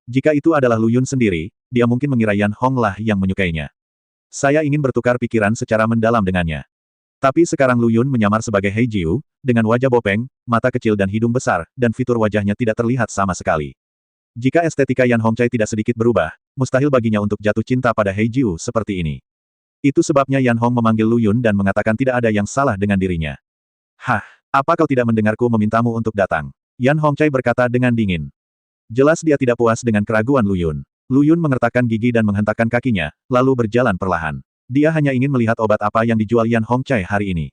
Jika itu adalah Lu Yun sendiri, dia mungkin mengira Yan Hong lah yang menyukainya. Saya ingin bertukar pikiran secara mendalam dengannya. Tapi sekarang Lu Yun menyamar sebagai He Jiu, dengan wajah bopeng, mata kecil dan hidung besar, dan fitur wajahnya tidak terlihat sama sekali. Jika estetika Yan Hongchai tidak sedikit berubah, mustahil baginya untuk jatuh cinta pada He Jiu seperti ini. Itu sebabnya Yan Hong memanggil Lu Yun dan mengatakan tidak ada yang salah dengan dirinya. Hah, apa kau tidak mendengarku memintamu untuk datang? Yan Hongchai berkata dengan dingin. Jelas dia tidak puas dengan keraguan Lu Yun. Lu Yun mengertakkan gigi dan menghentakkan kakinya, lalu berjalan perlahan. Dia hanya ingin melihat obat apa yang dijual Yan Hongchai hari ini.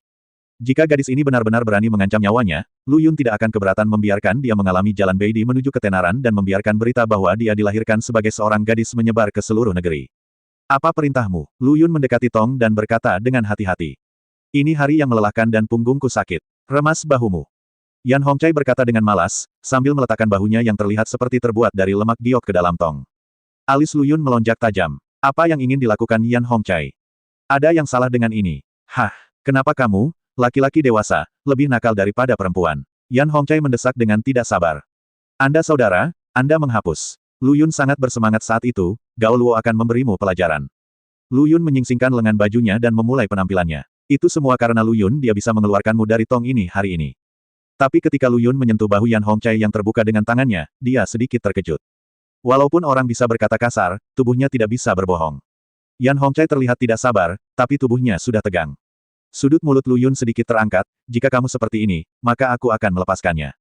Jika gadis ini benar-benar berani mengancam nyawanya, Lu Yun tidak akan keberatan membiarkan dia mengalami jalan Beidi menuju ketenaran dan membiarkan berita bahwa dia dilahirkan sebagai seorang gadis menyebar ke seluruh negeri. Apa perintahmu? Lu Yun mendekati Tong dan berkata dengan hati-hati. Ini hari yang melelahkan dan punggungku sakit. Remas bahumu. Yan Hongchai berkata dengan malas, sambil meletakkan bahunya yang terlihat seperti terbuat dari lemak giok ke dalam Tong. Alis Lu Yun melonjak tajam. Apa yang ingin dilakukan Yan Hongchai? Ada yang salah dengan ini. Hah, kenapa kamu, laki-laki dewasa, lebih nakal daripada perempuan? Yan Hongchai mendesak dengan tidak sabar. Anda saudara, Anda menghapus. Lu Yun sangat bersemangat saat itu, Gao Luo akan memberimu pelajaran. Lu Yun menyingsingkan lengan bajunya dan memulai penampilannya. Itu semua karena Lu Yun dia bisa mengeluarkanmu dari Tong ini hari ini. Tapi ketika Lu Yun menyentuh bahu Yan Hongchai yang terbuka dengan tangannya, dia sedikit terkejut. Walaupun orang bisa berkata kasar, tubuhnya tidak bisa berbohong. Yan Hongchai terlihat tidak sabar, tapi tubuhnya sudah tegang. Sudut mulut Lu Yun sedikit terangkat, jika kamu seperti ini, maka aku akan melepaskannya.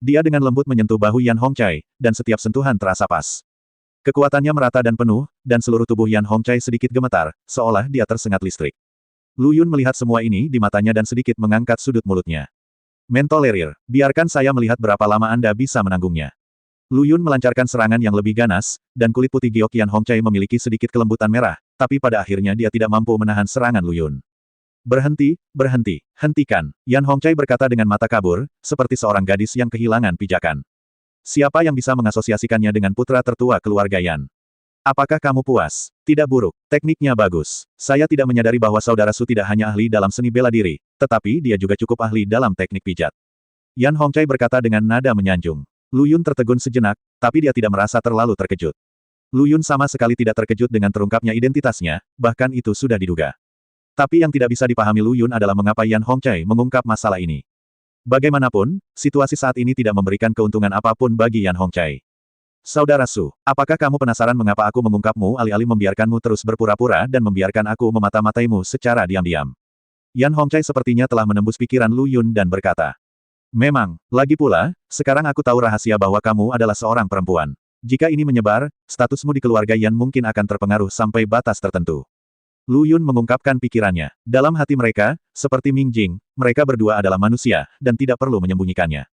Dia dengan lembut menyentuh bahu Yan Hongchai, dan setiap sentuhan terasa pas. Kekuatannya merata dan penuh, dan seluruh tubuh Yan Hongchai sedikit gemetar, seolah dia tersengat listrik. Lu Yun melihat semua ini di matanya dan sedikit mengangkat sudut mulutnya. Mentolerir, biarkan saya melihat berapa lama Anda bisa menanggungnya. Lu Yun melancarkan serangan yang lebih ganas, dan kulit putih giok Yan Hongchai memiliki sedikit kelembutan merah, tapi pada akhirnya dia tidak mampu menahan serangan Lu Yun. Berhenti, berhenti, hentikan. Yan Hongchai berkata dengan mata kabur, seperti seorang gadis yang kehilangan pijakan. Siapa yang bisa mengasosiasikannya dengan putra tertua keluarga Yan? Apakah kamu puas? Tidak buruk, tekniknya bagus. Saya tidak menyadari bahwa saudara Su tidak hanya ahli dalam seni bela diri, tetapi dia juga cukup ahli dalam teknik pijat. Yan Hongchai berkata dengan nada menyanjung. Lu Yun tertegun sejenak, tapi dia tidak merasa terlalu terkejut. Lu Yun sama sekali tidak terkejut dengan terungkapnya identitasnya, bahkan itu sudah diduga. Tapi yang tidak bisa dipahami Lu Yun adalah mengapa Yan Hongchai mengungkap masalah ini. Bagaimanapun, situasi saat ini tidak memberikan keuntungan apapun bagi Yan Hongchai. Saudara Su, apakah kamu penasaran mengapa aku mengungkapmu alih-alih membiarkanmu terus berpura-pura dan membiarkan aku memata-mataimu secara diam-diam? Yan Hongchai sepertinya telah menembus pikiran Lu Yun dan berkata. Memang, lagi pula, sekarang aku tahu rahasia bahwa kamu adalah seorang perempuan. Jika ini menyebar, statusmu di keluarga Yan mungkin akan terpengaruh sampai batas tertentu. Lu Yun mengungkapkan pikirannya. Dalam hati mereka, seperti Ming Jing, mereka berdua adalah manusia, dan tidak perlu menyembunyikannya.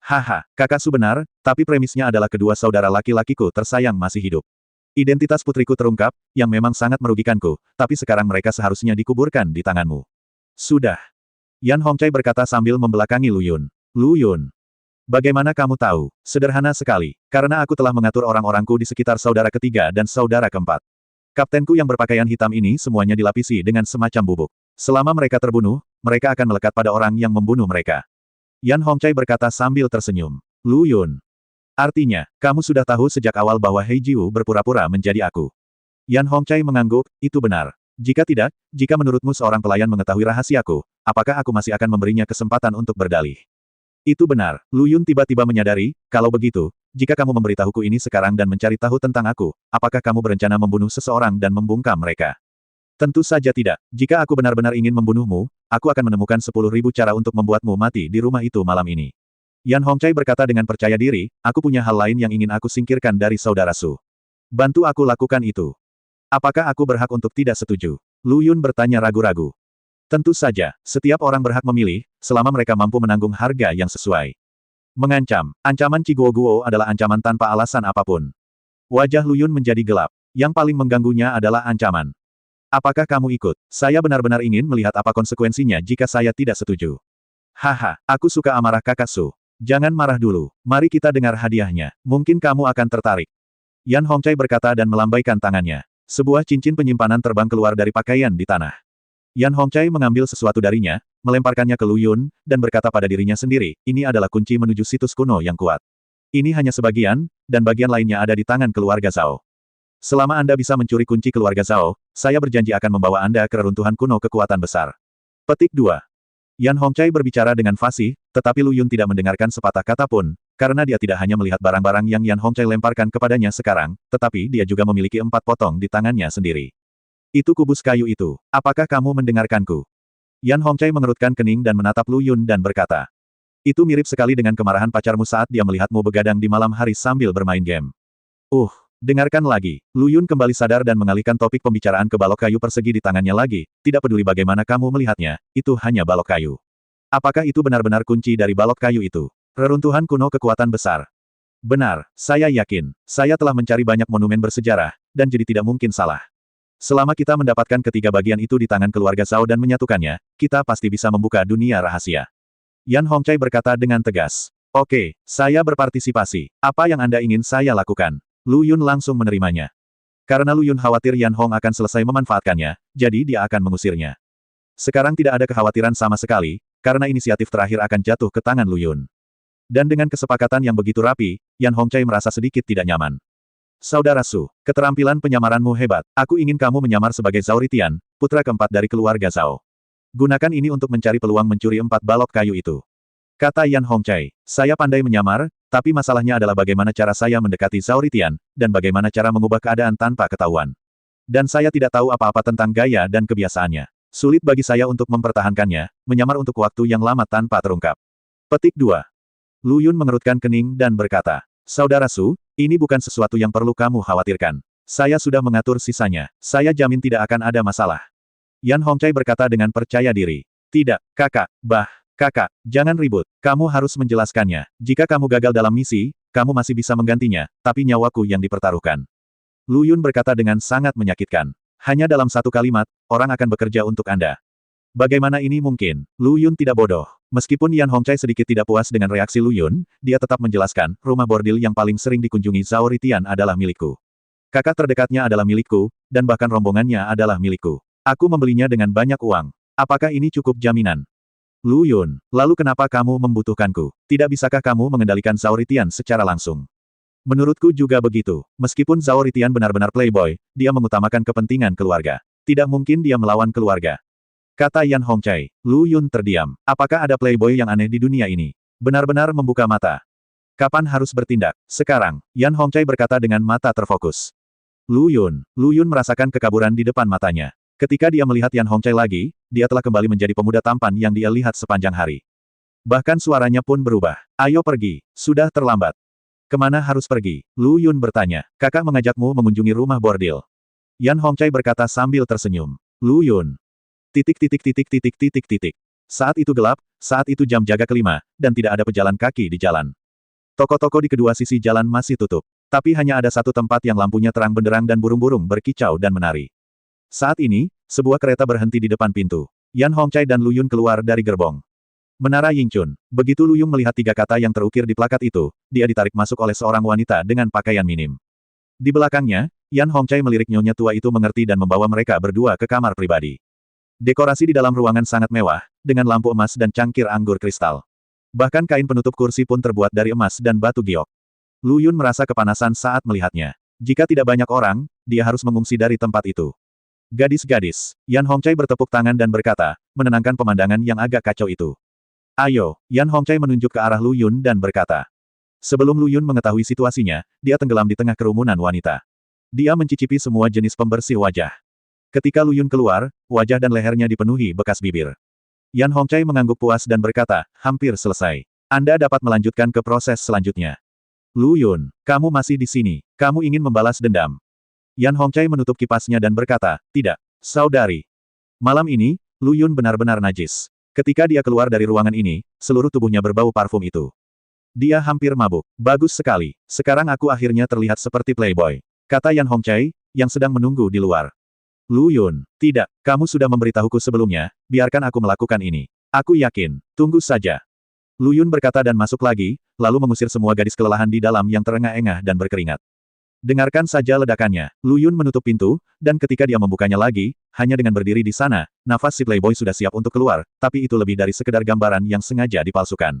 Haha, kakak Su benar, tapi premisnya adalah kedua saudara laki-lakiku tersayang masih hidup. Identitas putriku terungkap, yang memang sangat merugikanku, tapi sekarang mereka seharusnya dikuburkan di tanganmu. Sudah. Yan Hongchai berkata sambil membelakangi Lu Yun. Lu Yun. Bagaimana kamu tahu? Sederhana sekali. Karena aku telah mengatur orang-orangku di sekitar saudara ketiga dan saudara keempat. Kaptenku yang berpakaian hitam ini semuanya dilapisi dengan semacam bubuk. Selama mereka terbunuh, mereka akan melekat pada orang yang membunuh mereka. Yan Hongchai berkata sambil tersenyum. Lu Yun. Artinya, kamu sudah tahu sejak awal bahwa He Jiu berpura-pura menjadi aku. Yan Hongchai mengangguk, itu benar. Jika tidak, jika menurutmu seorang pelayan mengetahui rahasiaku, apakah aku masih akan memberinya kesempatan untuk berdalih? Itu benar. Lu Yun tiba-tiba menyadari, kalau begitu, jika kamu memberitahuku ini sekarang dan mencari tahu tentang aku, apakah kamu berencana membunuh seseorang dan membungkam mereka? Tentu saja tidak. Jika aku benar-benar ingin membunuhmu, aku akan menemukan 10.000 cara untuk membuatmu mati di rumah itu malam ini. Yan Hongchai berkata dengan percaya diri, aku punya hal lain yang ingin aku singkirkan dari saudara Su. Bantu aku lakukan itu. Apakah aku berhak untuk tidak setuju? Lu Yun bertanya ragu-ragu. Tentu saja, setiap orang berhak memilih, selama mereka mampu menanggung harga yang sesuai. Mengancam. Ancaman Chi Guo adalah ancaman tanpa alasan apapun. Wajah Lu Yun menjadi gelap. Yang paling mengganggunya adalah ancaman. Apakah kamu ikut? Saya benar-benar ingin melihat apa konsekuensinya jika saya tidak setuju. Haha, aku suka amarah kakak Su. Jangan marah dulu. Mari kita dengar hadiahnya. Mungkin kamu akan tertarik. Yan Hongchai berkata dan melambaikan tangannya. Sebuah cincin penyimpanan terbang keluar dari pakaian di tanah. Yan Hongchai mengambil sesuatu darinya, melemparkannya ke Lu Yun, dan berkata pada dirinya sendiri, ini adalah kunci menuju situs kuno yang kuat. Ini hanya sebagian, dan bagian lainnya ada di tangan keluarga Zhao. Selama Anda bisa mencuri kunci keluarga Zhao, saya berjanji akan membawa Anda ke reruntuhan kuno kekuatan besar. Petik 2. Yan Hongchai berbicara dengan fasih, tetapi Lu Yun tidak mendengarkan sepatah kata pun, karena dia tidak hanya melihat barang-barang yang Yan Hongchai lemparkan kepadanya sekarang, tetapi dia juga memiliki 4 potong di tangannya sendiri. Itu kubus kayu itu. Apakah kamu mendengarkanku? Yan Hongchai mengerutkan kening dan menatap Lu Yun dan berkata. Itu mirip sekali dengan kemarahan pacarmu saat dia melihatmu begadang di malam hari sambil bermain game. Dengarkan lagi. Lu Yun kembali sadar dan mengalihkan topik pembicaraan ke balok kayu persegi di tangannya lagi, tidak peduli bagaimana kamu melihatnya, itu hanya balok kayu. Apakah itu benar-benar kunci dari balok kayu itu? Reruntuhan kuno kekuatan besar. Benar, saya yakin. Saya telah mencari banyak monumen bersejarah, dan jadi tidak mungkin salah. Selama kita mendapatkan ketiga bagian itu di tangan keluarga Zhao dan menyatukannya, kita pasti bisa membuka dunia rahasia. Yan Hongchai berkata dengan tegas. Oke, saya berpartisipasi. Apa yang Anda ingin saya lakukan? Lu Yun langsung menerimanya. Karena Lu Yun khawatir Yan Hong akan selesai memanfaatkannya, jadi dia akan mengusirnya. Sekarang tidak ada kekhawatiran sama sekali, karena inisiatif terakhir akan jatuh ke tangan Lu Yun. Dan dengan kesepakatan yang begitu rapi, Yan Hongchai merasa sedikit tidak nyaman. Saudara Su, keterampilan penyamaranmu hebat. Aku ingin kamu menyamar sebagai Zhao Ritian, putra keempat dari keluarga Zhao. Gunakan ini untuk mencari peluang mencuri 4 balok kayu itu. Kata Yan Hongchai, saya pandai menyamar, tapi masalahnya adalah bagaimana cara saya mendekati Zhao Ritian, dan bagaimana cara mengubah keadaan tanpa ketahuan. Dan saya tidak tahu apa-apa tentang gaya dan kebiasaannya. Sulit bagi saya untuk mempertahankannya, menyamar untuk waktu yang lama tanpa terungkap. Petik 2. Lu Yun mengerutkan kening dan berkata, Saudara Su, ini bukan sesuatu yang perlu kamu khawatirkan. Saya sudah mengatur sisanya. Saya jamin tidak akan ada masalah. Yan Hongchai berkata dengan percaya diri. Tidak, kakak, kakak, jangan ribut. Kamu harus menjelaskannya. Jika kamu gagal dalam misi, kamu masih bisa menggantinya, tapi nyawaku yang dipertaruhkan. Lu Yun berkata dengan sangat menyakitkan. Hanya dalam satu kalimat, orang akan bekerja untuk Anda. Bagaimana ini mungkin? Lu Yun tidak bodoh. Meskipun Yan Hongchai sedikit tidak puas dengan reaksi Lu Yun, dia tetap menjelaskan, rumah bordil yang paling sering dikunjungi Zhao Ritian adalah milikku. Kakak terdekatnya adalah milikku, dan bahkan rombongannya adalah milikku. Aku membelinya dengan banyak uang. Apakah ini cukup jaminan? Lu Yun, lalu kenapa kamu membutuhkanku? Tidak bisakah kamu mengendalikan Zhao Ritian secara langsung? Menurutku juga begitu. Meskipun Zhao Ritian benar-benar playboy, dia mengutamakan kepentingan keluarga. Tidak mungkin dia melawan keluarga. Kata Yan Hongchai. Lu Yun terdiam. Apakah ada playboy yang aneh di dunia ini? Benar-benar membuka mata. Kapan harus bertindak? Sekarang, Yan Hongchai berkata dengan mata terfokus. Lu Yun merasakan kekaburan di depan matanya. Ketika dia melihat Yan Hongchai lagi, dia telah kembali menjadi pemuda tampan yang dia lihat sepanjang hari. Bahkan suaranya pun berubah. Ayo pergi, sudah terlambat. Kemana harus pergi? Lu Yun bertanya. Kakak mengajakmu mengunjungi rumah bordil. Yan Hongchai berkata sambil tersenyum. Lu Yun. Saat itu gelap, saat itu jam jaga kelima, dan tidak ada pejalan kaki di jalan. Toko-toko di kedua sisi jalan masih tutup. Tapi hanya ada satu tempat yang lampunya terang benderang dan burung-burung berkicau dan menari. Saat ini, sebuah kereta berhenti di depan pintu. Yan Hongchai dan Lu Yun keluar dari gerbong. Menara Yingchun. Begitu Lu Yun melihat 3 kata yang terukir di plakat itu, dia ditarik masuk oleh seorang wanita dengan pakaian minim. Di belakangnya, Yan Hongchai melirik nyonya tua itu mengerti dan membawa mereka berdua ke kamar pribadi. Dekorasi di dalam ruangan sangat mewah, dengan lampu emas dan cangkir anggur kristal. Bahkan kain penutup kursi pun terbuat dari emas dan batu giok. Lu Yun merasa kepanasan saat melihatnya. Jika tidak banyak orang, dia harus mengungsi dari tempat itu. Gadis-gadis, Yan Hongchai bertepuk tangan dan berkata, menenangkan pemandangan yang agak kacau itu. Ayo, Yan Hongchai menunjuk ke arah Lu Yun dan berkata. Sebelum Lu Yun mengetahui situasinya, dia tenggelam di tengah kerumunan wanita. Dia mencicipi semua jenis pembersih wajah. Ketika Lu Yun keluar, wajah dan lehernya dipenuhi bekas bibir. Yan Hongchai mengangguk puas dan berkata, hampir selesai. Anda dapat melanjutkan ke proses selanjutnya. Lu Yun, kamu masih di sini. Kamu ingin membalas dendam. Yan Hongchai menutup kipasnya dan berkata, tidak, saudari. Malam ini, Lu Yun benar-benar najis. Ketika dia keluar dari ruangan ini, seluruh tubuhnya berbau parfum itu. Dia hampir mabuk. Bagus sekali. Sekarang aku akhirnya terlihat seperti playboy. Kata Yan Hongchai, yang sedang menunggu di luar. Lu Yun, tidak, kamu sudah memberitahuku sebelumnya, biarkan aku melakukan ini. Aku yakin, tunggu saja. Lu Yun berkata dan masuk lagi, lalu mengusir semua gadis kelelahan di dalam yang terengah-engah dan berkeringat. Dengarkan saja ledakannya. Lu Yun menutup pintu, dan ketika dia membukanya lagi, hanya dengan berdiri di sana, nafas si playboy sudah siap untuk keluar, tapi itu lebih dari sekedar gambaran yang sengaja dipalsukan.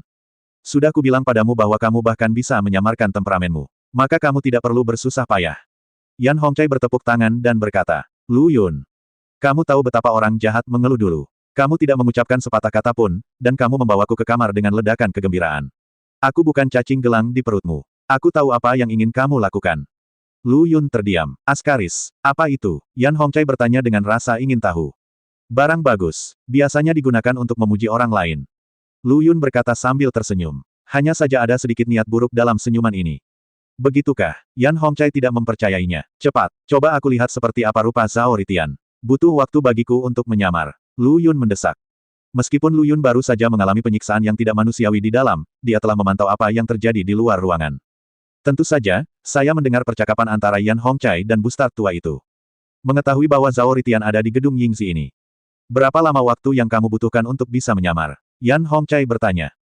Sudah kubilang padamu bahwa kamu bahkan bisa menyamarkan temperamenmu. Maka kamu tidak perlu bersusah payah. Yan Hongcai bertepuk tangan dan berkata, Lu Yun. Kamu tahu betapa orang jahat mengeluh dulu. Kamu tidak mengucapkan sepatah kata pun, dan kamu membawaku ke kamar dengan ledakan kegembiraan. Aku bukan cacing gelang di perutmu. Aku tahu apa yang ingin kamu lakukan. Lu Yun terdiam. Askaris. Apa itu? Yan Hongcai bertanya dengan rasa ingin tahu. Barang bagus. Biasanya digunakan untuk memuji orang lain. Lu Yun berkata sambil tersenyum. Hanya saja ada sedikit niat buruk dalam senyuman ini. Begitukah? Yan Hongcai tidak mempercayainya. Cepat, coba aku lihat seperti apa rupa Zhao Ritian. Butuh waktu bagiku untuk menyamar. Lu Yun mendesak. Meskipun Lu Yun baru saja mengalami penyiksaan yang tidak manusiawi di dalam, dia telah memantau apa yang terjadi di luar ruangan. Tentu saja, saya mendengar percakapan antara Yan Hongcai dan Bustard tua itu. Mengetahui bahwa Zhao Ritian ada di gedung Yingzi ini. Berapa lama waktu yang kamu butuhkan untuk bisa menyamar? Yan Hongcai bertanya.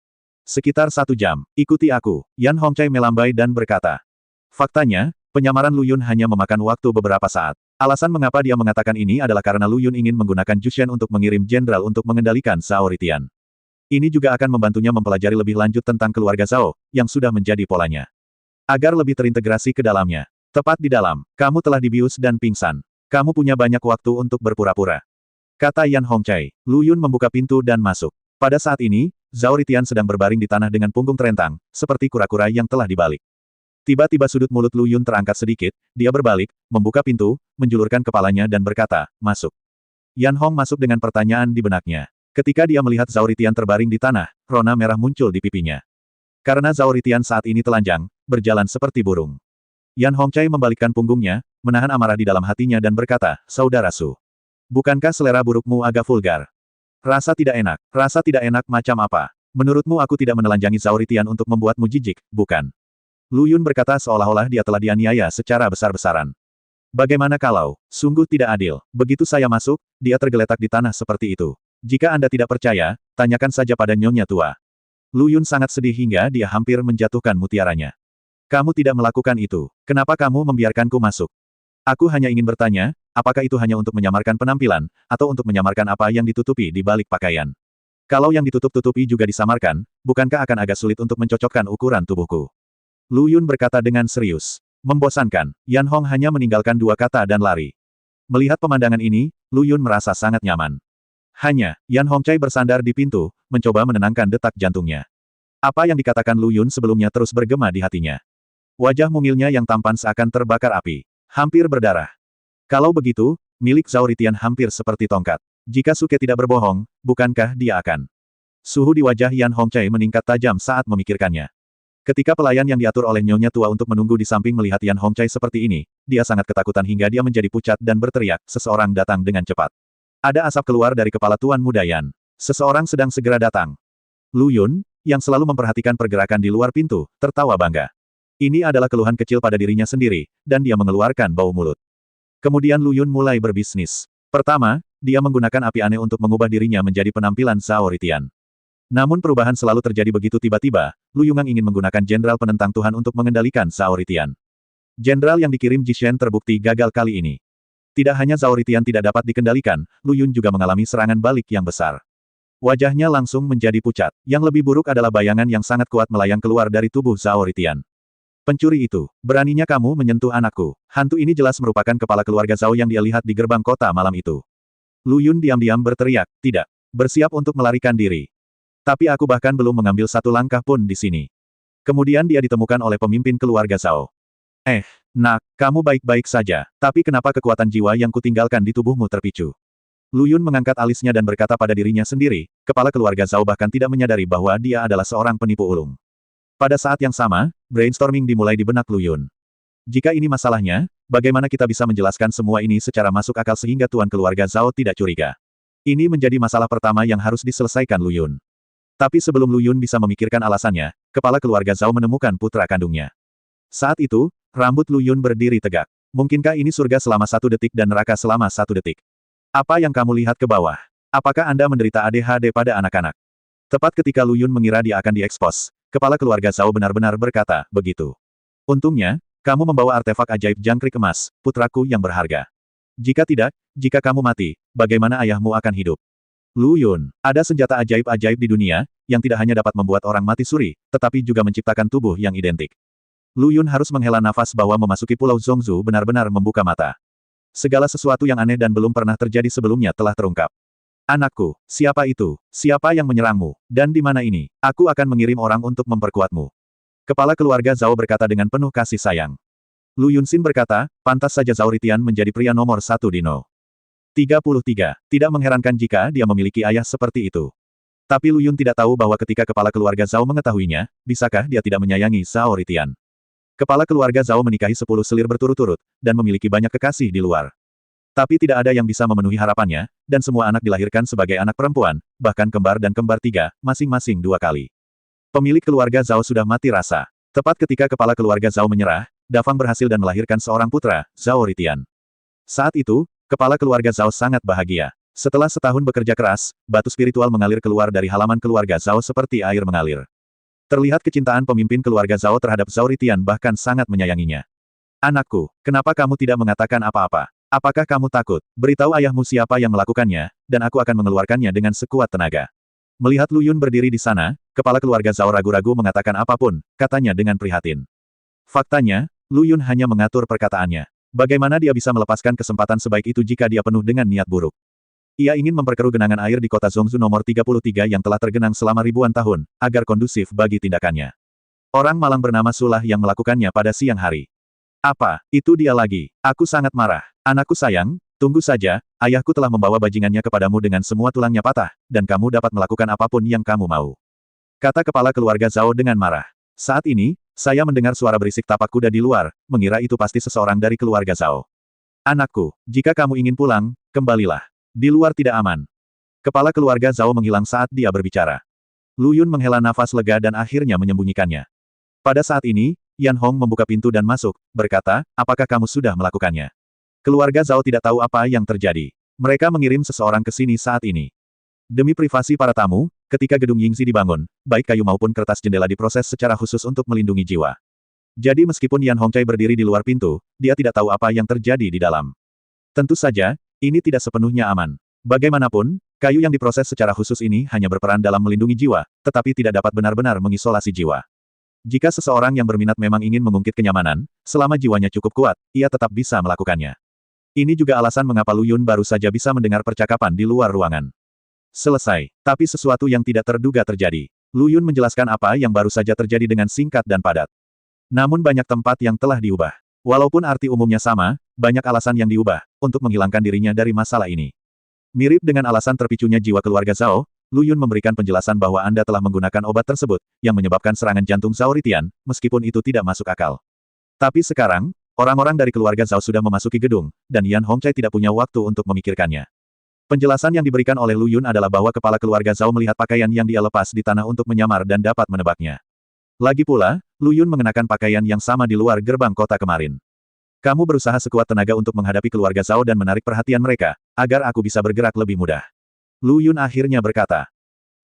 Sekitar 1 jam. Ikuti aku. Yan Hongcai melambai dan berkata. Faktanya, penyamaran Lu Yun hanya memakan waktu beberapa saat. Alasan mengapa dia mengatakan ini adalah karena Lu Yun ingin menggunakan Jushen untuk mengirim jenderal untuk mengendalikan Zhao Ritian. Ini juga akan membantunya mempelajari lebih lanjut tentang keluarga Zhao, yang sudah menjadi polanya. Agar lebih terintegrasi ke dalamnya. Tepat di dalam, kamu telah dibius dan pingsan. Kamu punya banyak waktu untuk berpura-pura. Kata Yan Hongcai. Lu Yun membuka pintu dan masuk. Pada saat ini, Zhao Ritian sedang berbaring di tanah dengan punggung terentang, seperti kura-kura yang telah dibalik. Tiba-tiba sudut mulut Lu Yun terangkat sedikit, dia berbalik, membuka pintu, menjulurkan kepalanya dan berkata, masuk. Yan Hong masuk dengan pertanyaan di benaknya. Ketika dia melihat Zhao Ritian terbaring di tanah, rona merah muncul di pipinya. Karena Zhao Ritian saat ini telanjang, berjalan seperti burung. Yan Hongcai membalikkan punggungnya, menahan amarah di dalam hatinya dan berkata, Saudara Su. Bukankah selera burukmu agak vulgar? Rasa tidak enak macam apa? Menurutmu aku tidak menelanjangi Zhao Ritian untuk membuatmu jijik, bukan? Lu Yun berkata seolah-olah dia telah dianiaya secara besar-besaran. Bagaimana kalau, sungguh tidak adil, begitu saya masuk, dia tergeletak di tanah seperti itu. Jika Anda tidak percaya, tanyakan saja pada Nyonya tua. Lu Yun sangat sedih hingga dia hampir menjatuhkan mutiaranya. Kamu tidak melakukan itu, kenapa kamu membiarkanku masuk? Aku hanya ingin bertanya, apakah itu hanya untuk menyamarkan penampilan, atau untuk menyamarkan apa yang ditutupi di balik pakaian? Kalau yang ditutup-tutupi juga disamarkan, bukankah akan agak sulit untuk mencocokkan ukuran tubuhku? Lu Yun berkata dengan serius. Membosankan, Yan Hong hanya meninggalkan 2 kata dan lari. Melihat pemandangan ini, Lu Yun merasa sangat nyaman. Hanya, Yan Hongcai bersandar di pintu, mencoba menenangkan detak jantungnya. Apa yang dikatakan Lu Yun sebelumnya terus bergema di hatinya. Wajah mungilnya yang tampan seakan terbakar api. Hampir berdarah. Kalau begitu, milik Zhao Ritian hampir seperti tongkat. Jika Suke tidak berbohong, bukankah dia akan? Suhu di wajah Yan Hongcai meningkat tajam saat memikirkannya. Ketika pelayan yang diatur oleh Nyonya tua untuk menunggu di samping melihat Yan Hongcai seperti ini, dia sangat ketakutan hingga dia menjadi pucat dan berteriak, seseorang datang dengan cepat. Ada asap keluar dari kepala Tuan Muda Yan. Seseorang sedang segera datang. Lu Yun, yang selalu memperhatikan pergerakan di luar pintu, tertawa bangga. Ini adalah keluhan kecil pada dirinya sendiri, dan dia mengeluarkan bau mulut. Kemudian Lu Yun mulai berbisnis. Pertama, dia menggunakan api aneh untuk mengubah dirinya menjadi penampilan Zhao Ritian. Namun perubahan selalu terjadi begitu tiba-tiba, Lu Yungang ingin menggunakan Jenderal Penentang Tuhan untuk mengendalikan Zhao Ritian. Jenderal yang dikirim Jishen terbukti gagal kali ini. Tidak hanya Zhao Ritian tidak dapat dikendalikan, Lu Yun juga mengalami serangan balik yang besar. Wajahnya langsung menjadi pucat. Yang lebih buruk adalah bayangan yang sangat kuat melayang keluar dari tubuh Zhao Ritian. Pencuri itu, beraninya kamu menyentuh anakku. Hantu ini jelas merupakan kepala keluarga Zhao yang dia lihat di gerbang kota malam itu. Lu Yun diam-diam berteriak, tidak. Bersiap untuk melarikan diri. Tapi aku bahkan belum mengambil 1 langkah pun di sini. Kemudian dia ditemukan oleh pemimpin keluarga Zhao. Nak, kamu baik-baik saja, tapi kenapa kekuatan jiwa yang kutinggalkan di tubuhmu terpicu? Lu Yun mengangkat alisnya dan berkata pada dirinya sendiri, kepala keluarga Zhao bahkan tidak menyadari bahwa dia adalah seorang penipu ulung. Pada saat yang sama, brainstorming dimulai di benak Lu Yun. Jika ini masalahnya, bagaimana kita bisa menjelaskan semua ini secara masuk akal sehingga tuan keluarga Zhao tidak curiga? Ini menjadi masalah pertama yang harus diselesaikan Lu Yun. Tapi sebelum Lu Yun bisa memikirkan alasannya, kepala keluarga Zhao menemukan putra kandungnya. Saat itu, rambut Lu Yun berdiri tegak. Mungkinkah ini surga selama 1 detik dan neraka selama 1 detik? Apa yang kamu lihat ke bawah? Apakah Anda menderita ADHD pada anak-anak? Tepat ketika Lu Yun mengira dia akan diekspos, kepala keluarga Zhao benar-benar berkata, begitu. Untungnya, kamu membawa artefak ajaib jangkrik emas, putraku yang berharga. Jika tidak, jika kamu mati, bagaimana ayahmu akan hidup? Lu Yun, ada senjata ajaib-ajaib di dunia, yang tidak hanya dapat membuat orang mati suri, tetapi juga menciptakan tubuh yang identik. Lu Yun harus menghela nafas bahwa memasuki Pulau Zhongzhou benar-benar membuka mata. Segala sesuatu yang aneh dan belum pernah terjadi sebelumnya telah terungkap. Anakku, siapa itu? Siapa yang menyerangmu? Dan di mana ini? Aku akan mengirim orang untuk memperkuatmu. Kepala keluarga Zhao berkata dengan penuh kasih sayang. Lu Yunxin berkata, pantas saja Zhao Ritian menjadi pria nomor satu di No. 33. Tidak mengherankan jika dia memiliki ayah seperti itu. Tapi Lu Yun tidak tahu bahwa ketika kepala keluarga Zhao mengetahuinya, bisakah dia tidak menyayangi Zhao Ritian. Kepala keluarga Zhao menikahi 10 selir berturut-turut, dan memiliki banyak kekasih di luar. Tapi tidak ada yang bisa memenuhi harapannya, dan semua anak dilahirkan sebagai anak perempuan, bahkan kembar dan kembar tiga, masing-masing 2 kali. Pemilik keluarga Zhao sudah mati rasa. Tepat ketika kepala keluarga Zhao menyerah, Dafang berhasil dan melahirkan seorang putra, Zhao Ritian. Saat itu, kepala keluarga Zhao sangat bahagia. Setelah setahun bekerja keras, batu spiritual mengalir keluar dari halaman keluarga Zhao seperti air mengalir. Terlihat kecintaan pemimpin keluarga Zhao terhadap Zhao Ritian bahkan sangat menyayanginya. Anakku, kenapa kamu tidak mengatakan apa-apa? Apakah kamu takut? Beritahu ayahmu siapa yang melakukannya, dan aku akan mengeluarkannya dengan sekuat tenaga. Melihat Lu Yun berdiri di sana, kepala keluarga Zhao ragu-ragu mengatakan apapun, katanya dengan prihatin. Faktanya, Lu Yun hanya mengatur perkataannya. Bagaimana dia bisa melepaskan kesempatan sebaik itu jika dia penuh dengan niat buruk? Ia ingin memperkeruh genangan air di kota Zhongzhou nomor 33 yang telah tergenang selama ribuan tahun, agar kondusif bagi tindakannya. Orang malang bernama Sulah yang melakukannya pada siang hari. Apa, itu dia lagi? Aku sangat marah. Anakku sayang, tunggu saja, ayahku telah membawa bajingannya kepadamu dengan semua tulangnya patah, dan kamu dapat melakukan apapun yang kamu mau. Kata kepala keluarga Zhao dengan marah. Saat ini, saya mendengar suara berisik tapak kuda di luar, mengira itu pasti seseorang dari keluarga Zhao. Anakku, jika kamu ingin pulang, kembalilah. Di luar tidak aman. Kepala keluarga Zhao menghilang saat dia berbicara. Lu Yun menghela nafas lega dan akhirnya menyembunyikannya. Pada saat ini, Yan Hong membuka pintu dan masuk, berkata, apakah kamu sudah melakukannya? Keluarga Zhao tidak tahu apa yang terjadi. Mereka mengirim seseorang ke sini saat ini. Demi privasi para tamu, ketika gedung Yingzi dibangun, baik kayu maupun kertas jendela diproses secara khusus untuk melindungi jiwa. Jadi meskipun Yan Hongcai berdiri di luar pintu, dia tidak tahu apa yang terjadi di dalam. Tentu saja, ini tidak sepenuhnya aman. Bagaimanapun, kayu yang diproses secara khusus ini hanya berperan dalam melindungi jiwa, tetapi tidak dapat benar-benar mengisolasi jiwa. Jika seseorang yang berminat memang ingin mengungkit kenyamanan, selama jiwanya cukup kuat, ia tetap bisa melakukannya. Ini juga alasan mengapa Lu Yun baru saja bisa mendengar percakapan di luar ruangan. Selesai. Tapi sesuatu yang tidak terduga terjadi. Lu Yun menjelaskan apa yang baru saja terjadi dengan singkat dan padat. Namun banyak tempat yang telah diubah. Walaupun arti umumnya sama, banyak alasan yang diubah, untuk menghilangkan dirinya dari masalah ini. Mirip dengan alasan terpicunya jiwa keluarga Zhao, Lu Yun memberikan penjelasan bahwa Anda telah menggunakan obat tersebut, yang menyebabkan serangan jantung Zhao Ritian, meskipun itu tidak masuk akal. Tapi sekarang, orang-orang dari keluarga Zhao sudah memasuki gedung, dan Yan Hongcai tidak punya waktu untuk memikirkannya. Penjelasan yang diberikan oleh Lu Yun adalah bahwa kepala keluarga Zhao melihat pakaian yang dia lepas di tanah untuk menyamar dan dapat menebaknya. Lagi pula, Lu Yun mengenakan pakaian yang sama di luar gerbang kota kemarin. Kamu berusaha sekuat tenaga untuk menghadapi keluarga Zhao dan menarik perhatian mereka, agar aku bisa bergerak lebih mudah. Lu Yun akhirnya berkata.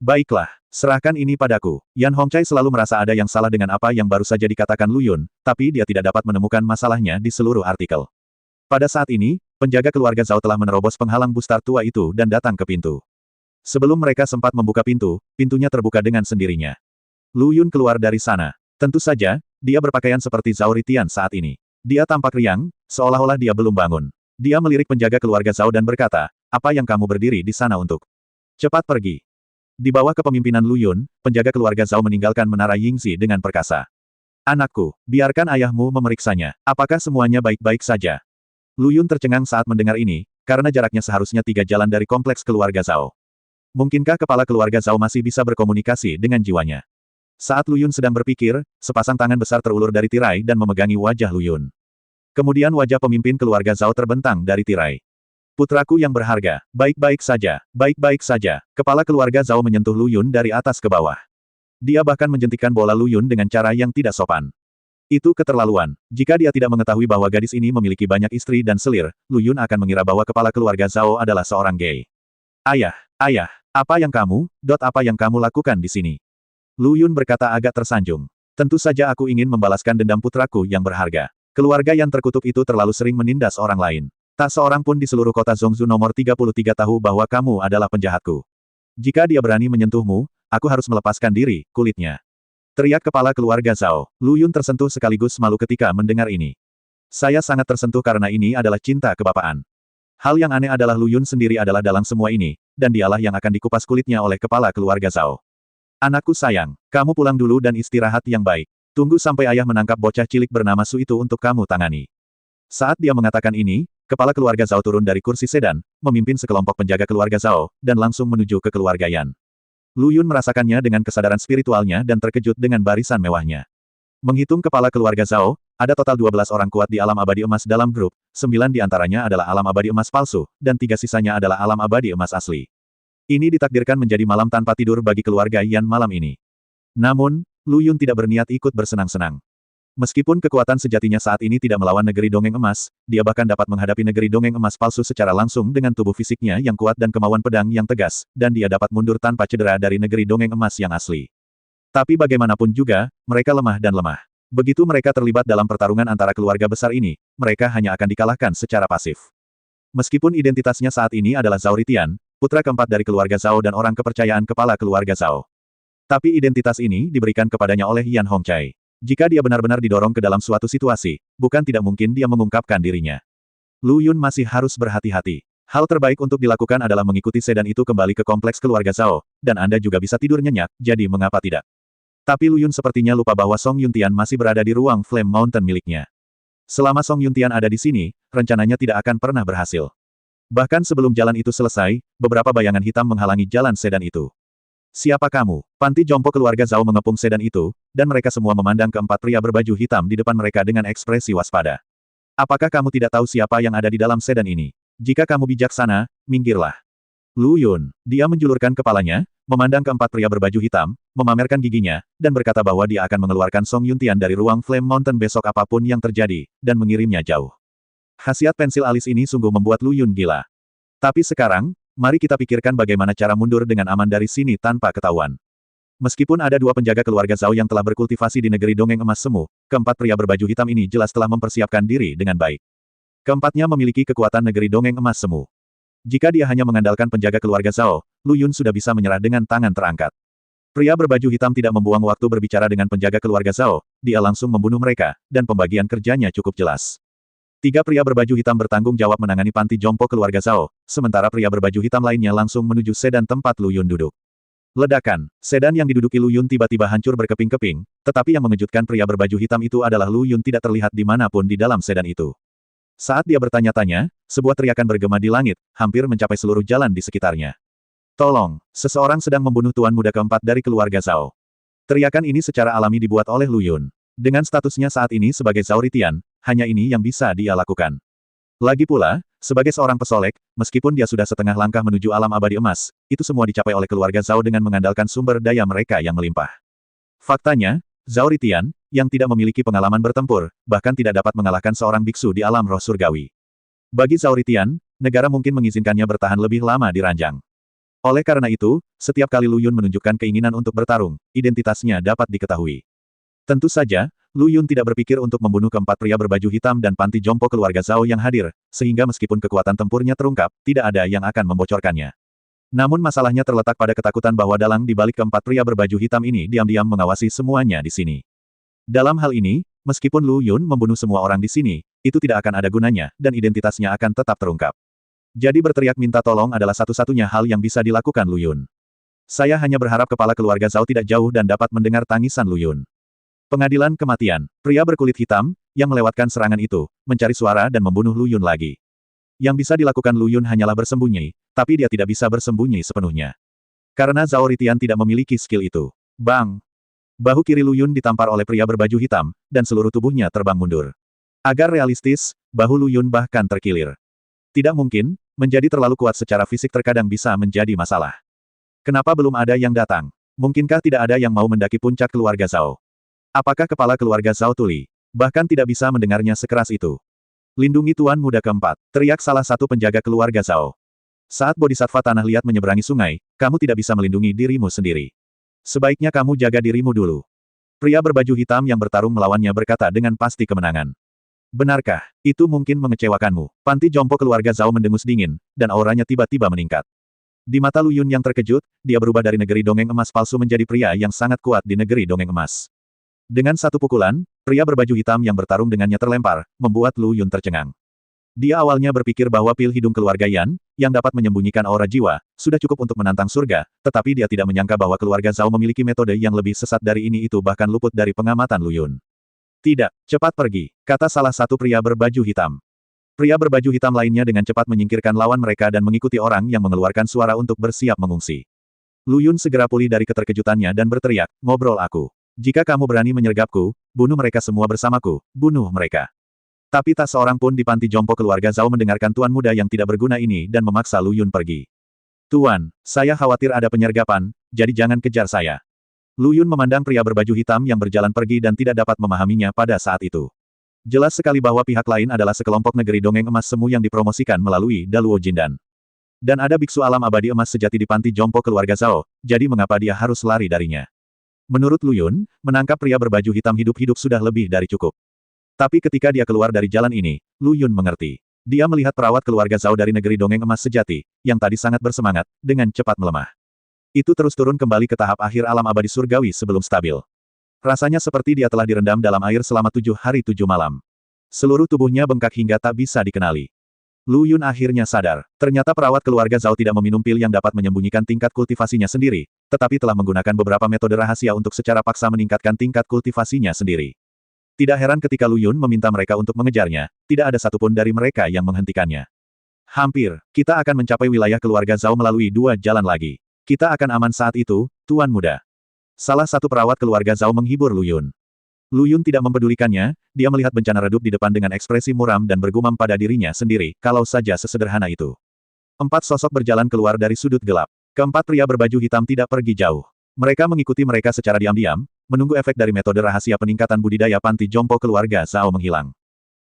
Baiklah, serahkan ini padaku. Yan Hongcai selalu merasa ada yang salah dengan apa yang baru saja dikatakan Lu Yun, tapi dia tidak dapat menemukan masalahnya di seluruh artikel. Pada saat ini, penjaga keluarga Zhao telah menerobos penghalang bustar tua itu dan datang ke pintu. Sebelum mereka sempat membuka pintu, pintunya terbuka dengan sendirinya. Lu Yun keluar dari sana. Tentu saja, dia berpakaian seperti Zhao Ritian saat ini. Dia tampak riang, seolah-olah dia belum bangun. Dia melirik penjaga keluarga Zhao dan berkata, apa yang kamu berdiri di sana untuk? Cepat pergi. Di bawah kepemimpinan Lu Yun, penjaga keluarga Zhao meninggalkan menara Yingzi dengan perkasa. Anakku, biarkan ayahmu memeriksanya. Apakah semuanya baik-baik saja? Lu Yun tercengang saat mendengar ini, karena jaraknya seharusnya 3 jalan dari kompleks keluarga Zhao. Mungkinkah kepala keluarga Zhao masih bisa berkomunikasi dengan jiwanya? Saat Lu Yun sedang berpikir, sepasang tangan besar terulur dari tirai dan memegangi wajah Lu Yun. Kemudian wajah pemimpin keluarga Zhao terbentang dari tirai. Putraku yang berharga, baik-baik saja, baik-baik saja. Kepala keluarga Zhao menyentuh Lu Yun dari atas ke bawah. Dia bahkan menjentikkan bola Lu Yun dengan cara yang tidak sopan. Itu keterlaluan. Jika dia tidak mengetahui bahwa gadis ini memiliki banyak istri dan selir, Lu Yun akan mengira bahwa kepala keluarga Zhao adalah seorang gay. Ayah, apa yang kamu lakukan di sini? Lu Yun berkata agak tersanjung. Tentu saja aku ingin membalaskan dendam putraku yang berharga. Keluarga yang terkutuk itu terlalu sering menindas orang lain. Tak seorang pun di seluruh kota Zhongzhou nomor 33 tahu bahwa kamu adalah penjahatku. Jika dia berani menyentuhmu, aku harus melepaskan diri, kulitnya. Teriak kepala keluarga Zhao. Lu Yun tersentuh sekaligus malu ketika mendengar ini. Saya sangat tersentuh karena ini adalah cinta kebapaan. Hal yang aneh adalah Lu Yun sendiri adalah dalang semua ini, dan dialah yang akan dikupas kulitnya oleh kepala keluarga Zhao. Anakku sayang, kamu pulang dulu dan istirahat yang baik. Tunggu sampai ayah menangkap bocah cilik bernama Su itu untuk kamu tangani. Saat dia mengatakan ini, kepala keluarga Zhao turun dari kursi sedan, memimpin sekelompok penjaga keluarga Zhao, dan langsung menuju ke keluarga Yan. Lu Yun merasakannya dengan kesadaran spiritualnya dan terkejut dengan barisan mewahnya. Menghitung kepala keluarga Zhao, ada total 12 orang kuat di alam abadi emas dalam grup, 9 di antaranya adalah alam abadi emas palsu, dan 3 sisanya adalah alam abadi emas asli. Ini ditakdirkan menjadi malam tanpa tidur bagi keluarga Yan malam ini. Namun, Lu Yun tidak berniat ikut bersenang-senang. Meskipun kekuatan sejatinya saat ini tidak melawan negeri dongeng emas, dia bahkan dapat menghadapi negeri dongeng emas palsu secara langsung dengan tubuh fisiknya yang kuat dan kemauan pedang yang tegas, dan dia dapat mundur tanpa cedera dari negeri dongeng emas yang asli. Tapi bagaimanapun juga, mereka lemah dan lemah. Begitu mereka terlibat dalam pertarungan antara keluarga besar ini, mereka hanya akan dikalahkan secara pasif. Meskipun identitasnya saat ini adalah Zhao Ritian, putra keempat dari keluarga Zhao dan orang kepercayaan kepala keluarga Zhao. Tapi identitas ini diberikan kepadanya oleh Yan Hongcai. Jika dia benar-benar didorong ke dalam suatu situasi, bukan tidak mungkin dia mengungkapkan dirinya. Lu Yun masih harus berhati-hati. Hal terbaik untuk dilakukan adalah mengikuti sedan itu kembali ke kompleks keluarga Zhao, dan Anda juga bisa tidur nyenyak, jadi mengapa tidak? Tapi Lu Yun sepertinya lupa bahwa Song Yuntian masih berada di ruang Flame Mountain miliknya. Selama Song Yuntian ada di sini, rencananya tidak akan pernah berhasil. Bahkan sebelum jalan itu selesai, beberapa bayangan hitam menghalangi jalan sedan itu. Siapa kamu? Panti jompo keluarga Zhao mengepung sedan itu, dan mereka semua memandang keempat pria berbaju hitam di depan mereka dengan ekspresi waspada. Apakah kamu tidak tahu siapa yang ada di dalam sedan ini? Jika kamu bijaksana, minggirlah. Lu Yun, dia menjulurkan kepalanya, memandang keempat pria berbaju hitam, memamerkan giginya, dan berkata bahwa dia akan mengeluarkan Song Yuntian dari ruang Flame Mountain besok apapun yang terjadi, dan mengirimnya jauh. Khasiat pensil alis ini sungguh membuat Lu Yun gila. Tapi sekarang, mari kita pikirkan bagaimana cara mundur dengan aman dari sini tanpa ketahuan. Meskipun ada 2 penjaga keluarga Zhao yang telah berkultivasi di negeri dongeng emas semu, keempat pria berbaju hitam ini jelas telah mempersiapkan diri dengan baik. Keempatnya memiliki kekuatan negeri dongeng emas semu. Jika dia hanya mengandalkan penjaga keluarga Zhao, Lu Yun sudah bisa menyerah dengan tangan terangkat. Pria berbaju hitam tidak membuang waktu berbicara dengan penjaga keluarga Zhao, dia langsung membunuh mereka, dan pembagian kerjanya cukup jelas. 3 pria berbaju hitam bertanggung jawab menangani panti jompo keluarga Zhao, sementara pria berbaju hitam lainnya langsung menuju sedan tempat Lu Yun duduk. Ledakan, sedan yang diduduki Lu Yun tiba-tiba hancur berkeping-keping, tetapi yang mengejutkan pria berbaju hitam itu adalah Lu Yun tidak terlihat dimanapun di dalam sedan itu. Saat dia bertanya-tanya, sebuah teriakan bergema di langit, hampir mencapai seluruh jalan di sekitarnya. Tolong, seseorang sedang membunuh tuan muda keempat dari keluarga Zhao. Teriakan ini secara alami dibuat oleh Lu Yun. Dengan statusnya saat ini sebagai Zhao Ritian, hanya ini yang bisa dia lakukan. Lagi pula, sebagai seorang pesolek, meskipun dia sudah setengah langkah menuju alam abadi emas, itu semua dicapai oleh keluarga Zhao dengan mengandalkan sumber daya mereka yang melimpah. Faktanya, Zhao Ritian, yang tidak memiliki pengalaman bertempur, bahkan tidak dapat mengalahkan seorang biksu di alam roh surgawi. Bagi Zhao Ritian, negara mungkin mengizinkannya bertahan lebih lama di ranjang. Oleh karena itu, setiap kali Lu Yun menunjukkan keinginan untuk bertarung, identitasnya dapat diketahui. Tentu saja, Lu Yun tidak berpikir untuk membunuh keempat pria berbaju hitam dan panti jompo keluarga Zhao yang hadir, sehingga meskipun kekuatan tempurnya terungkap, tidak ada yang akan membocorkannya. Namun masalahnya terletak pada ketakutan bahwa dalang di balik keempat pria berbaju hitam ini diam-diam mengawasi semuanya di sini. Dalam hal ini, meskipun Lu Yun membunuh semua orang di sini, itu tidak akan ada gunanya, dan identitasnya akan tetap terungkap. Jadi berteriak minta tolong adalah satu-satunya hal yang bisa dilakukan Lu Yun. Saya hanya berharap kepala keluarga Zhao tidak jauh dan dapat mendengar tangisan Lu Yun. Pengadilan kematian. Pria berkulit hitam, yang melewatkan serangan itu, mencari suara dan membunuh Lu Yun lagi. Yang bisa dilakukan Lu Yun hanyalah bersembunyi, tapi dia tidak bisa bersembunyi sepenuhnya. Karena Zhao Ritian tidak memiliki skill itu. Bang! Bahu kiri Lu Yun ditampar oleh pria berbaju hitam, dan seluruh tubuhnya terbang mundur. Agar realistis, bahu Lu Yun bahkan terkilir. Tidak mungkin, menjadi terlalu kuat secara fisik terkadang bisa menjadi masalah. Kenapa belum ada yang datang? Mungkinkah tidak ada yang mau mendaki puncak keluarga Zhao? Apakah kepala keluarga Zhao tuli? Bahkan tidak bisa mendengarnya sekeras itu. Lindungi tuan muda keempat, teriak salah satu penjaga keluarga Zhao. Saat bodhisattva tanah liat menyeberangi sungai, kamu tidak bisa melindungi dirimu sendiri. Sebaiknya kamu jaga dirimu dulu. Pria berbaju hitam yang bertarung melawannya berkata dengan pasti kemenangan. Benarkah, itu mungkin mengecewakanmu? Panti jompo keluarga Zhao mendengus dingin, dan auranya tiba-tiba meningkat. Di mata Lu Yun yang terkejut, dia berubah dari negeri dongeng emas palsu menjadi pria yang sangat kuat di negeri dongeng emas. Dengan satu pukulan, pria berbaju hitam yang bertarung dengannya terlempar, membuat Lu Yun tercengang. Dia awalnya berpikir bahwa pil hidung keluarga Yan, yang dapat menyembunyikan aura jiwa, sudah cukup untuk menantang surga, tetapi dia tidak menyangka bahwa keluarga Zhao memiliki metode yang lebih sesat dari ini, itu bahkan luput dari pengamatan Lu Yun. Tidak, cepat pergi, kata salah satu pria berbaju hitam. Pria berbaju hitam lainnya dengan cepat menyingkirkan lawan mereka dan mengikuti orang yang mengeluarkan suara untuk bersiap mengungsi. Lu Yun segera pulih dari keterkejutannya dan berteriak, ngobrol aku. Jika kamu berani menyergapku, bunuh mereka semua bersamaku, bunuh mereka. Tapi tak seorang pun di panti jompo keluarga Zhao mendengarkan tuan muda yang tidak berguna ini dan memaksa Lu Yun pergi. Tuan, saya khawatir ada penyergapan, jadi jangan kejar saya. Lu Yun memandang pria berbaju hitam yang berjalan pergi dan tidak dapat memahaminya pada saat itu. Jelas sekali bahwa pihak lain adalah sekelompok negeri dongeng emas semu yang dipromosikan melalui Daluo Jindan. Dan ada biksu alam abadi emas sejati di panti jompo keluarga Zhao, jadi mengapa dia harus lari darinya? Menurut Lu Yun, menangkap pria berbaju hitam hidup-hidup sudah lebih dari cukup. Tapi ketika dia keluar dari jalan ini, Lu Yun mengerti. Dia melihat perawat keluarga Zhao dari negeri dongeng emas sejati, yang tadi sangat bersemangat, dengan cepat melemah. Itu terus turun kembali ke tahap akhir alam abadi surgawi sebelum stabil. Rasanya seperti dia telah direndam dalam air selama 7 hari 7 malam. Seluruh tubuhnya bengkak hingga tak bisa dikenali. Lu Yun akhirnya sadar, ternyata perawat keluarga Zhao tidak meminum pil yang dapat menyembunyikan tingkat kultivasinya sendiri, tetapi telah menggunakan beberapa metode rahasia untuk secara paksa meningkatkan tingkat kultivasinya sendiri. Tidak heran ketika Lu Yun meminta mereka untuk mengejarnya, tidak ada satupun dari mereka yang menghentikannya. Hampir, kita akan mencapai wilayah keluarga Zhao melalui 2 jalan lagi. Kita akan aman saat itu, Tuan Muda. Salah satu perawat keluarga Zhao menghibur Lu Yun. Lu Yun tidak mempedulikannya, dia melihat bencana redup di depan dengan ekspresi muram dan bergumam pada dirinya sendiri, kalau saja sesederhana itu. 4 sosok berjalan keluar dari sudut gelap. Keempat pria berbaju hitam tidak pergi jauh. Mereka mengikuti mereka secara diam-diam, menunggu efek dari metode rahasia peningkatan budidaya panti jompo keluarga Zhao menghilang.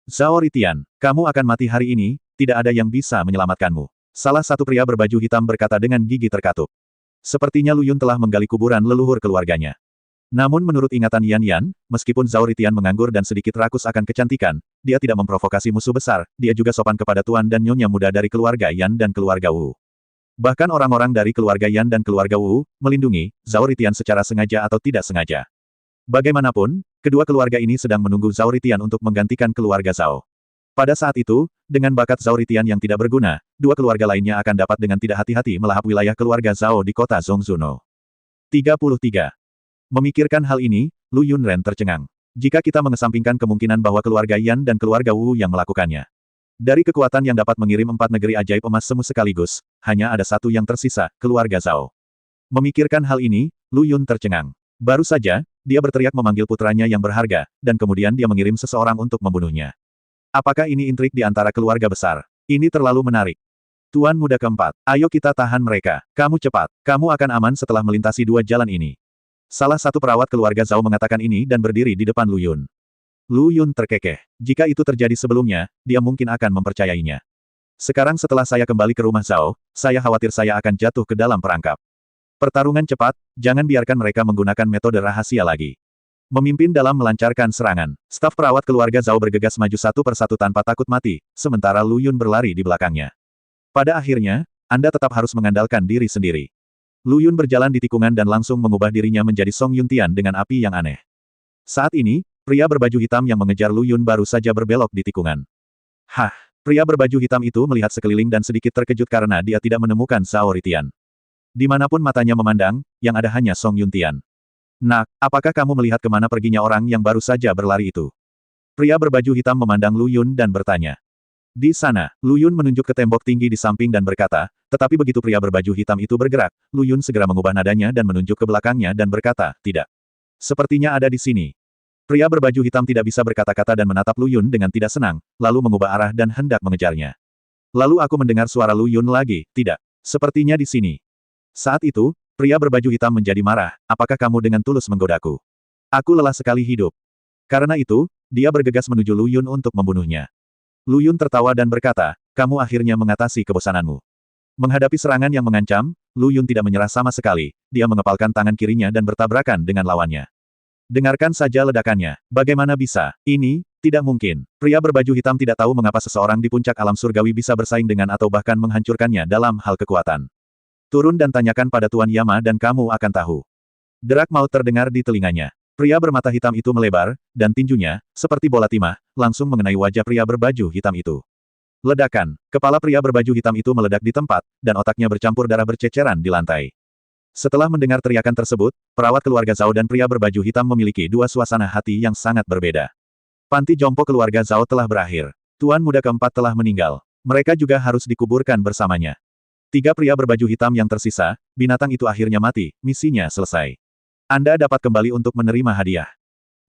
Zhao Ritian, kamu akan mati hari ini, tidak ada yang bisa menyelamatkanmu. Salah satu pria berbaju hitam berkata dengan gigi terkatup. Sepertinya Lu Yun telah menggali kuburan leluhur keluarganya. Namun menurut ingatan Yan Yan, meskipun Zhao Ritian menganggur dan sedikit rakus akan kecantikan, dia tidak memprovokasi musuh besar, dia juga sopan kepada tuan dan nyonya muda dari keluarga Yan dan keluarga Wu. Bahkan orang-orang dari keluarga Yan dan keluarga Wu, melindungi Zhao Ritian secara sengaja atau tidak sengaja. Bagaimanapun, kedua keluarga ini sedang menunggu Zhao Ritian untuk menggantikan keluarga Zhao. Pada saat itu, dengan bakat Zhao Ritian yang tidak berguna, 2 keluarga lainnya akan dapat dengan tidak hati-hati melahap wilayah keluarga Zhao di kota Zhongzuno. 33. Memikirkan hal ini, Lu Yunren tercengang. Jika kita mengesampingkan kemungkinan bahwa keluarga Yan dan keluarga Wu yang melakukannya. Dari kekuatan yang dapat mengirim 4 negeri ajaib emas semu sekaligus, hanya ada satu yang tersisa, keluarga Zhao. Memikirkan hal ini, Lu Yun tercengang. Baru saja, dia berteriak memanggil putranya yang berharga, dan kemudian dia mengirim seseorang untuk membunuhnya. Apakah ini intrik di antara keluarga besar? Ini terlalu menarik. Tuan muda keempat, ayo kita tahan mereka. Kamu cepat. Kamu akan aman setelah melintasi 2 jalan ini. Salah satu perawat keluarga Zhao mengatakan ini dan berdiri di depan Lu Yun. Lu Yun terkekeh. Jika itu terjadi sebelumnya, dia mungkin akan mempercayainya. Sekarang setelah saya kembali ke rumah Zhao, saya khawatir saya akan jatuh ke dalam perangkap. Pertarungan cepat, jangan biarkan mereka menggunakan metode rahasia lagi. Memimpin dalam melancarkan serangan, staf perawat keluarga Zhao bergegas maju satu persatu tanpa takut mati, sementara Lu Yun berlari di belakangnya. Pada akhirnya, Anda tetap harus mengandalkan diri sendiri. Lu Yun berjalan di tikungan dan langsung mengubah dirinya menjadi Song Yuntian dengan api yang aneh. Saat ini, pria berbaju hitam yang mengejar Lu Yun baru saja berbelok di tikungan. Hah, pria berbaju hitam itu melihat sekeliling dan sedikit terkejut karena dia tidak menemukan Zhao Ritian. Dimanapun matanya memandang, yang ada hanya Song Yuntian. Nak, apakah kamu melihat kemana perginya orang yang baru saja berlari itu? Pria berbaju hitam memandang Lu Yun dan bertanya. Di sana, Lu Yun menunjuk ke tembok tinggi di samping dan berkata, tetapi begitu pria berbaju hitam itu bergerak, Lu Yun segera mengubah nadanya dan menunjuk ke belakangnya dan berkata, tidak. Sepertinya ada di sini. Pria berbaju hitam tidak bisa berkata-kata dan menatap Lu Yun dengan tidak senang, lalu mengubah arah dan hendak mengejarnya. Lalu aku mendengar suara Lu Yun lagi, tidak. Sepertinya di sini. Saat itu, pria berbaju hitam menjadi marah, apakah kamu dengan tulus menggodaku? Aku lelah sekali hidup. Karena itu, dia bergegas menuju Lu Yun untuk membunuhnya. Lu Yun tertawa dan berkata, kamu akhirnya mengatasi kebosananmu. Menghadapi serangan yang mengancam, Lu Yun tidak menyerah sama sekali, dia mengepalkan tangan kirinya dan bertabrakan dengan lawannya. Dengarkan saja ledakannya, bagaimana bisa? Ini, tidak mungkin. Pria berbaju hitam tidak tahu mengapa seseorang di puncak alam surgawi bisa bersaing dengan atau bahkan menghancurkannya dalam hal kekuatan. Turun dan tanyakan pada Tuan Yama dan kamu akan tahu. Derak maut terdengar di telinganya. Pria bermata hitam itu melebar, dan tinjunya, seperti bola timah, langsung mengenai wajah pria berbaju hitam itu. Ledakan. Kepala pria berbaju hitam itu meledak di tempat, dan otaknya bercampur darah berceceran di lantai. Setelah mendengar teriakan tersebut, perawat keluarga Zhao dan pria berbaju hitam memiliki dua suasana hati yang sangat berbeda. Panti jompo keluarga Zhao telah berakhir. Tuan muda keempat telah meninggal. Mereka juga harus dikuburkan bersamanya. Tiga pria berbaju hitam yang tersisa, binatang itu akhirnya mati, misinya selesai. Anda dapat kembali untuk menerima hadiah.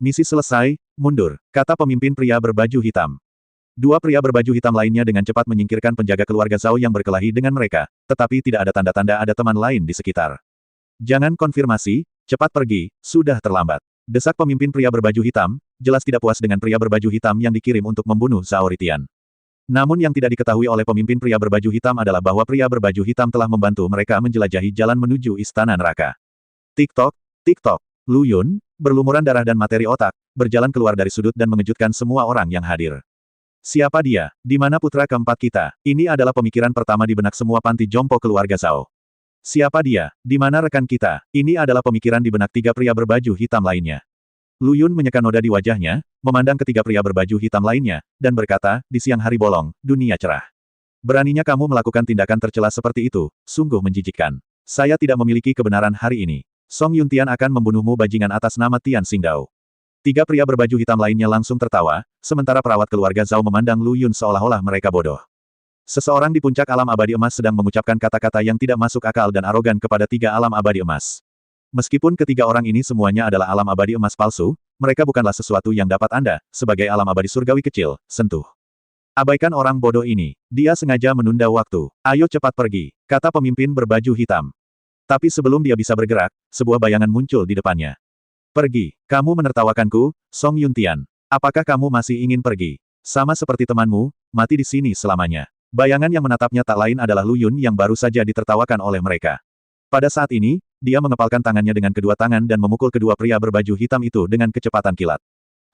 Misi selesai, mundur, kata pemimpin pria berbaju hitam. Dua pria berbaju hitam lainnya dengan cepat menyingkirkan penjaga keluarga Zhao yang berkelahi dengan mereka, tetapi tidak ada tanda-tanda ada teman lain di sekitar. Jangan konfirmasi, cepat pergi, sudah terlambat. Desak pemimpin pria berbaju hitam, jelas tidak puas dengan pria berbaju hitam yang dikirim untuk membunuh Zhao Ritian. Namun yang tidak diketahui oleh pemimpin pria berbaju hitam adalah bahwa pria berbaju hitam telah membantu mereka menjelajahi jalan menuju Istana Neraka. Tik-tok, tik-tok. Lu Yun, berlumuran darah dan materi otak, berjalan keluar dari sudut dan mengejutkan semua orang yang hadir. Siapa dia? Di mana putra keempat kita? Ini adalah pemikiran pertama di benak semua panti jompo keluarga Zhao. Siapa dia? Di mana rekan kita? Ini adalah pemikiran di benak tiga pria berbaju hitam lainnya. Lu Yun menyeka noda di wajahnya, memandang ketiga pria berbaju hitam lainnya, dan berkata, di siang hari bolong, dunia cerah. Beraninya kamu melakukan tindakan tercela seperti itu, sungguh menjijikkan. Saya tidak memiliki kebenaran hari ini. Song Yuntian akan membunuhmu bajingan atas nama Tian Xingdao. Tiga pria berbaju hitam lainnya langsung tertawa, sementara perawat keluarga Zhao memandang Lu Yun seolah-olah mereka bodoh. Seseorang di puncak alam abadi emas sedang mengucapkan kata-kata yang tidak masuk akal dan arogan kepada tiga alam abadi emas. Meskipun ketiga orang ini semuanya adalah alam abadi emas palsu, mereka bukanlah sesuatu yang dapat Anda, sebagai alam abadi surgawi kecil, sentuh. Abaikan orang bodoh ini. Dia sengaja menunda waktu. Ayo cepat pergi, kata pemimpin berbaju hitam. Tapi sebelum dia bisa bergerak, sebuah bayangan muncul di depannya. Pergi. Kamu menertawakanku, Song Yuntian. Apakah kamu masih ingin pergi? Sama seperti temanmu, mati di sini selamanya. Bayangan yang menatapnya tak lain adalah Lu Yun yang baru saja ditertawakan oleh mereka. Pada saat ini, dia mengepalkan tangannya dengan kedua tangan dan memukul kedua pria berbaju hitam itu dengan kecepatan kilat.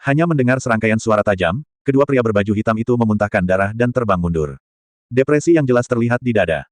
Hanya mendengar serangkaian suara tajam, kedua pria berbaju hitam itu memuntahkan darah dan terbang mundur. Depresi yang jelas terlihat di dada.